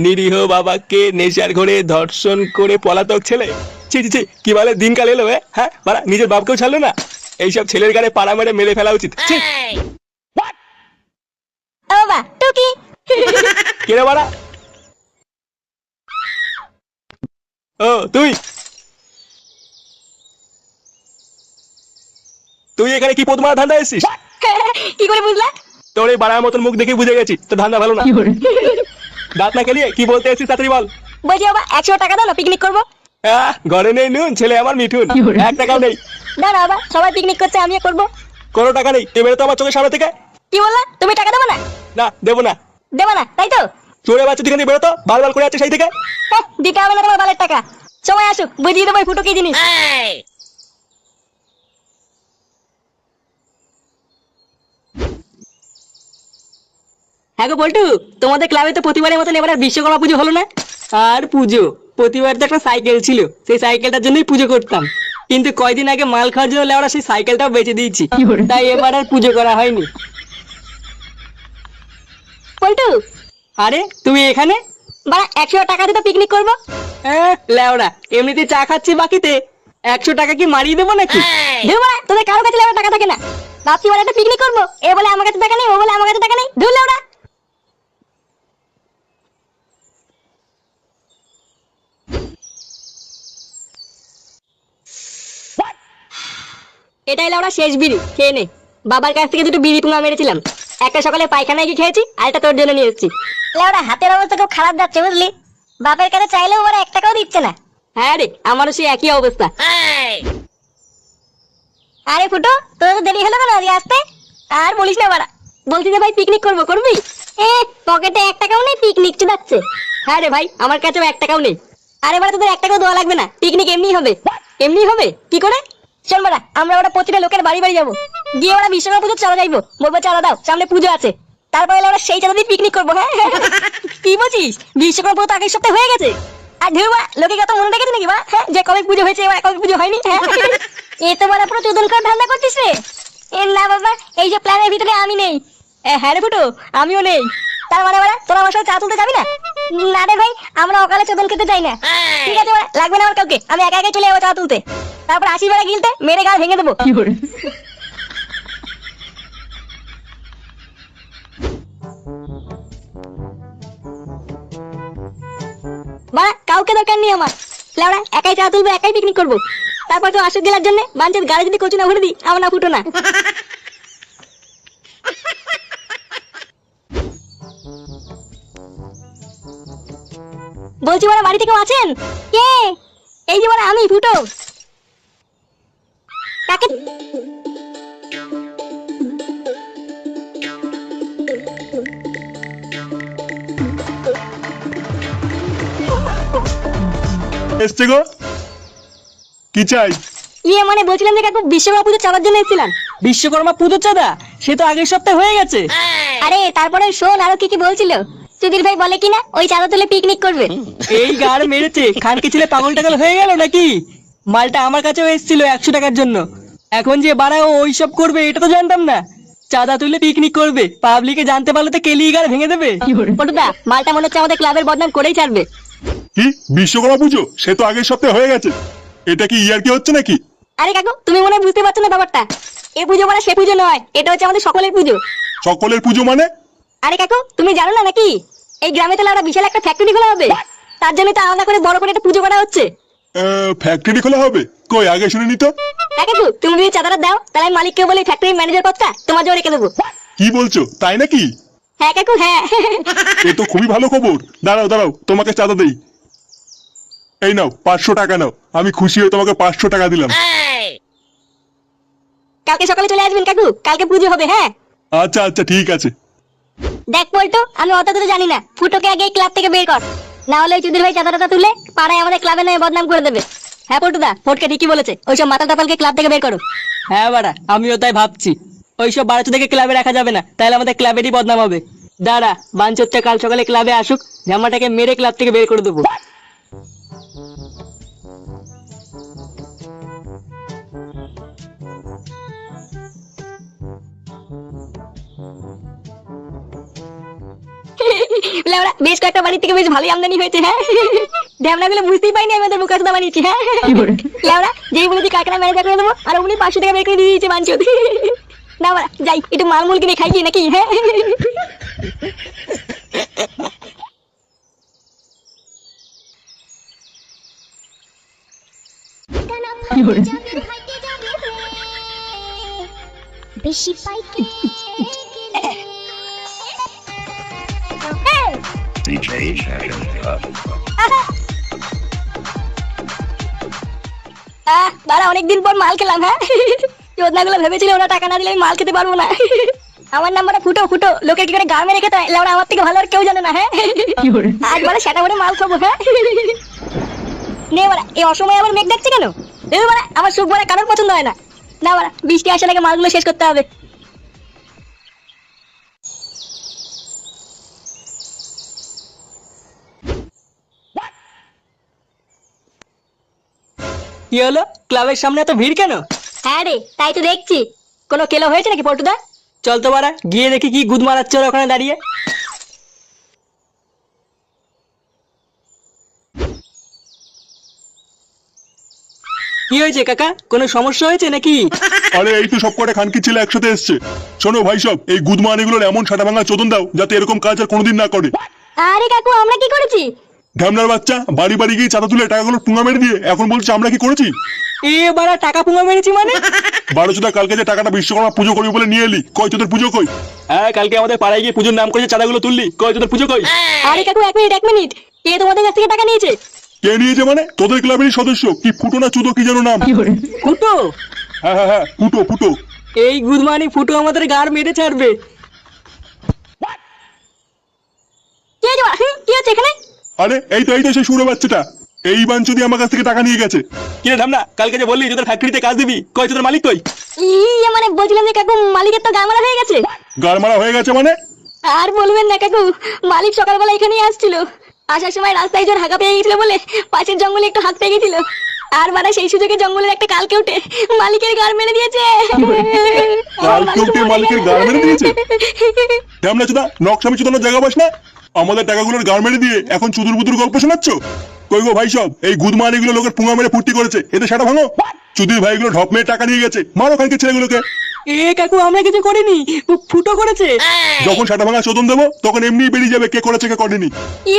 নিরীহ বাবাকে নেশার ঘরে ধর্ষণ করে পলাতক ছেলে। ছি ছি ছি, কি বলে দিনকাল এলো হ্যাঁ বাড়া, নিজের বাপকেও ছাড়লো না। এইসব ছেলের গায়ে পাড়া মেরে মেরে ফেলা উচিত। ছি। ও বাবা টুকি। কে রে বাড়া? ও তুই তুই এখানে কি পদমারা ধান্দা এসেছিস? কি করে বুঝলা? তোর এই বাড়ার মতন মুখ দেখে বুঝে গেছি তো ধান্দা ভালো না। দাঁত না খেলিয়ে কি বলতে এসেছিস তাড়াতাড়ি বল। বলছি বাবা 100 টাকা দাও না পিকনিক করবো। ঘরে নেই নুন, ছেলে আমার মিঠুন, 1 টাকাও নেই। দাও না বাবা, সবাই পিকনিক করছে আমিও করবো। কোনো টাকা নেই, তুই বেরো তো আমার চোখের সামনে থেকে। কি বললা? তুমি টাকা দেবো না? না দেবো না। দেবো না তাই তো? চোরে বাচ্চা দিকে বেরো তো, বাল বাল করে আছে সেই থেকে। দিতে হবে না তোমার বালের টাকা, সময় আসুক বুঝিয়ে দেবো ফুটো কি জিনিস। হ্যাঁ গো বল্টু, তোমাদের ক্লাবে তো প্রতিবারের মতন এবার আর বিশ্বকর্মা পুজো হলো না। আর পুজো, প্রতিবার তো একটা সাইকেল ছিল, সেই সাইকেলটার জন্যই পুজো করতাম। কিন্তু কয়দিন আগে মাল খাওয়ার জন্য লেওরা সেই সাইকেলটাও বেচে দিয়েছি, তাই এবার আর পুজো করা হয়নি। পল্টু, আরে তুমি এখানে? বাড়া 100 টাকা দিয়ে তো পিকনিক করবো। লেওরা এমনিতে চা খাচ্ছি বাকিতে, 100 টাকা কি মারিয়ে দেবো নাকি? ধুর, তোদের কারো কাছে লেওরা টাকা থাকে না। ভাবছি বলে একটা পিকনিক করবো, এ বলে আমার কাছে টাকা নেই, ও বলে আমার কাছে টাকা নেই। ধুর লেওরা। এটাই লেওরা শেষ বিড়ি, খেয়ে নে। বাবার কাছ থেকে দুটো বিড়ি পুঙ্গা মেরেছিলাম, একটা সকালে পায়খানায় গিয়ে খেয়েছি, আরেকটা তোর জন্য নিয়ে এসেছি। লেওরা হাতের অবস্থা খুব খারাপ যাচ্ছে বুঝলি, বাপের কাছে চাইলেও ওরা 1 টাকাও দিচ্ছে না। হ্যাঁ রে, আমারও সেই একই অবস্থা। আরে ফুটো, তোর তো দেরি হলো কেন আজকে আসতে? আর বলিস না বাড়া, বলছি যে ভাই পিকনিক করবো, করবি? পকেটে 1 টাকাও নেই, পিকনিক চুদাচ্ছে। হ্যাঁ রে ভাই, আমার কাছেও 1 টাকাও নেই। আরে বাড়া তোদের 1 টাকাও দেওয়া লাগবে না, পিকনিক এমনি হবে। এমনি হবে কি করে? চল বাড়া, আমরা ওরা প্রতিটা লোকের বাড়ি বাড়ি যাবো, গিয়ে ওরা বিশ্বকর্মা পুজো চাঁদা যাইবো, বলবো চাঁদা দাও, সামনে পুজো আছে। তারপরে ওরা সেই চাঁদা দিয়ে পিকনিক করবো। হ্যাঁ কি বলছিস? বিশ্বকর্মা পুজো তো আগের সপ্তাহে হয়ে গেছে। আর ধুরবা, লোকে কত মনে রেখেছে নাকি বা? হ্যাঁ, যে কবে পুজো হয়েছে এবার কবে পুজো হয়নি। হ্যাঁ এ তো বড় পুরো চোদন করে ধান্দা করছিস রে। না বাবা, এই যে প্ল্যানের ভিতরে আমি নেই। হ্যাঁ রে ফুটো, আমিও নেই। তার মানে বাড়া তোরা আমার সাথে চা তুলতে যাবি না? না রে ভাই, আমরা অকালে চোদন খেতে যাই না। ঠিক আছে বাড়া, লাগবে না আমার কাউকে, আমি একা একাই চলে যাবো চা তুলতে। তারপর আসি বাড়া গিলতে মেরে গা ভেঙে দেবো। বাড়া কাউকে দরকার নেই আমার, লেওড়া একাই চা তুলবো, একাই পিকনিক করবো। তারপর তো আসুক গেলার জন্য বাঞ্চের গাড়ি যদি কচু না ভরে দিই, আমার না ফুটো না। বলছি ওরা বাড়িতে কেউ আছেন? কে? এই যে ওরা আমি ফুটো। কাকে? এসছে গো, কি চাই? ইয়ে মানে বলছিলাম যে কাকু বিশ্বকর্মা পুজো চাঁদার জন্য এসেছিলাম। বিশ্বকর্মা পুজো চাঁদা? সে তো আগের সপ্তাহে হয়ে গেছে। আরে তারপরে শোন আরো কি কি বলছিল। সুধীর ভাই বলে কিনা ওই চাঁদা তুলে পিকনিক করবে। এই গাড় মেরেছে, খানকে ছেলে পাগল টাগল হয়ে গেল নাকি? মালটা আমার কাছেও এসেছিল 100 টাকার জন্য, এখন যে বাড়াও ওইসব করবে এটা তো জানতাম না। চাঁদা তুলে পিকনিক করবে, পাবলিকে জানতে পারলে তো কেলিয়ে গাড় ভেঙে দেবে। পটুদা, মালটা মনে হচ্ছে আমাদের ক্লাবের বদনাম করেই ছাড়বে। কি বিশ্বকর্মা পুজো? সে তো আগের সপ্তাহে হয়ে গেছে, এটা কি ইয়ার কি হচ্ছে নাকি? আরে কাকু তুমি মনে হয় বুঝতে পারছো না ব্যাপারটা, এ পুজো মানে সে পুজো নয়, এটা হচ্ছে আমাদের সকলের পুজো। সকলের পুজো মানে? আরে কাকু তুমি জানো না নাকি, এই গ্রামে তো আমরা বিশাল একটা ফ্যাক্টরি খোলা হবে, তার জন্য তো আলাদা করে বড় করে একটা পুজো করা হচ্ছে। ফ্যাক্টরি খোলা হবে? কই আগে শুনিনি তো। হ্যাঁ কাকু, তুমি যদি চাঁদাটা দাও তাহলে আমি মালিককে বলে ফ্যাক্টরির ম্যানেজার পদটা তোমার জন্য রেখে দেবো। কি বলছো, তাই নাকি? হ্যাঁ কাকু হ্যাঁ। এ তো খুবই ভালো খবর। দাঁড়াও দাঁড়াও, তোমাকে চাঁদা দেই। এই নাও 500 টাকা নাও, আমি খুশি হয়ে তোমাকে 500 টাকা দিলাম। কালকে সকালে চলে আসবেন কাকু, কালকে পুজো হবে। হ্যাঁ আচ্ছা আচ্ছা ঠিক আছে। দেখ পল্টু, আমি অত দূরে জানি না, ফুটোকে আগে এই ক্লাব থেকে বের কর, না হলে ওই চুদির ভাই চাঁদাটা তুলে পাড়ায় আমাদের ক্লাবে নয় বদনাম করে দেবে। হ্যাঁ পল্টুদা, ফটকে ঠিকই বলেছে, ওইসব মাতাল টাপালকে ক্লাব থেকে বের করো। হ্যাঁ বাড়া, আমিও তাই ভাবছি, ওইসব বাড়া চোদাকে ক্লাবে রাখা যাবে না, তাহলে আমাদের ক্লাবেরই বদনাম হবে। দাঁড়া, বাঞ্চোচ্চা কাল সকালে ক্লাবে আসুক, জামাটাকে মেরে ক্লাব থেকে বের করে দেবো। লেওড়া বেশ কয়েকটা বাড়ি থেকে বেশ ভালোই আমদানি হয়েছে। হ্যাঁ ঢ্যামনাগুলো বুঝতেই পাইনি আমি ওদের মুখে কথা বানিয়েছি। হ্যাঁ লেওড়া যেই বলেছি কারখানা ম্যানেজার করে দেবো আর উনি 500 টাকা বের করে দিয়ে দিয়েছে বাঞ্চদ। না বাড়া যাই একটু মালমুল কিনে খাই গিয়ে নাকি। হ্যাঁ বেশি পাইতে DJ Session Club. বাড়া অনেকদিন পর মাল খেলাম। হ্যাঁ চোদনাগুলো ভেবেছিল ওরা টাকা না দিলে আমি মাল খেতে পারবো না। আমার নাম্বারটা ফুটো ফুটো, লোকে কি করে গামে রেখে দেয় লেওড়া, আমার থেকে ভালো আর কেউ জানে না। হ্যাঁ আজ বলে সেটা বলে মাল খাবো। হ্যাঁ নে বাড়া এই অসময়ে আবার মেঘ দেখছে কেন? বাড়া আমার সুখ বলে কারোর পছন্দ হয় না। না বাড়া বৃষ্টি আসার আগে মালগুলো শেষ করতে হবে। কি হলো, ক্লাবের সামনে এত ভিড় কেন? হ্যাঁ রে তাই তো দেখছি। কোনো কেলো হয়েছে নাকি পল্টুদা? চল তো বাড়া গিয়ে দেখি কি গুদ মারাচ্ছে ওরা ওখানে দাঁড়িয়ে। কি হয়েছে কাকা, কোনো সমস্যা হয়েছে নাকি? আরে এই তো সব কটা খানকি ছেলে একসাথে এসছে। শোনো ভাই সব, এই গুদমানিগুলোর এমন সাটা ভাঙা চোদন দাও যাতে এরকম কাজ আর কোনোদিন না করে। আরে কাকু আমরা কি করেছি? ঢ্যামনার বাচ্চা বাড়ি বাড়ি গিয়ে চাঁদা তুলে টাকাগুলো পুঙ্গা মেরে দিয়ে এখন বলছে আমরা কি করেছি। এ বাড়া টাকা পুঙ্গা মেরেছি মানে? বারোচোদা কালকে যে টাকাটা বিশ্বকর্মা পুজো করবি বলে নিয়ে এলি, কই তোদের পুজো কই? হ্যাঁ কালকে আমাদের পাড়ায় গিয়ে পুজোর নাম করে চাঁদাগুলো তুললি, কই তোদের পুজো কই? আরে কাকু এক মিনিট কে তোমাদের কাছ থেকে টাকা নিয়েছে? কে নিয়েছে মানে? তোদের ক্লাবেরই সদস্য, কি ফুটো না চুদো কি যেন নাম। ফুটো? হ্যাঁ হ্যাঁ হ্যাঁ ফুটো ফুটো। এই গুদমানি ফুটো আমাদের গাড় মেরে ছাড়বে। কি হয়েছে বাড়া? কি হচ্ছে এখানে? আরে এই তো সেই সুরে বাচ্চাটা, এই বাঞ্চুদি আমার কাছ থেকে টাকা নিয়ে গেছে। কিরে ঢামনা, কালকে যে বললি তোদের ফ্যাক্টরিতে কাজ দিবি, কই তোদের মালিক কই? মানে বলছিলাম যে কাকু মালিকের তো গামারা হয়ে গেছে। গাড় মারা হয়ে গেছে মানে? আর বলবেন না কাকু, মালিক সকালবেলা এখানেই আসছিল, আসার সময় রাস্তায় জোর হাঁকা পেয়ে গেছিল বলে পাশের জঙ্গলে একটু হাঁক পেয়ে গেছিল। আর মানে সেই সুযোগে জঙ্গলের একটা কালকে উঠে মালিকের গাড় মেরে দিয়েছে। কালকে উঠে মালিকের গাড় মেরে দিয়েছে? ঢ্যামনা চোদা, নকশামি চোদানোর জায়গা পাস না? আমাদের টাকাগুলোর গাড় মেরে দিয়ে এখন চুদুর বুদুর গল্প শোনাচ্ছ? কই গো ভাই সব, এই গুদমানিগুলো লোকের পুঙ্গা মেরে ফুর্তি করেছে, এতে সেটা ভাঙো। চুদির ভাইগুলো ঢপ মেরে টাকা নিয়ে গেছে, মারো খানকে ছেলেগুলোকে। এ কাকু আমরা কিছু করিনি, ফুটো করেছে। যখন সেটা ভাঙা চোদন দেবো তখন এমনি বেরিয়ে যাবে কে করেছে কে করেনি।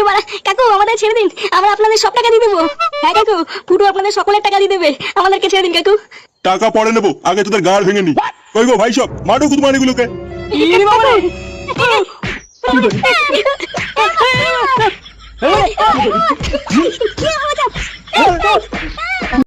বাড়া কাকু আমাদের ছেড়ে দিন, আমরা আপনাদের সব টাকা দিয়ে দেবো। হ্যাঁ কাকু ফুটু আপনাদের সকলের টাকা দিয়ে দেবে, আমাদেরকে ছেড়ে দিন কাকু। টাকা পরে নেবো, আগে তোদের গাড় ভেঙে নি। কই গো ভাই সব, মারো গুদমানিগুলোকে। ইরে বাবা রে। কি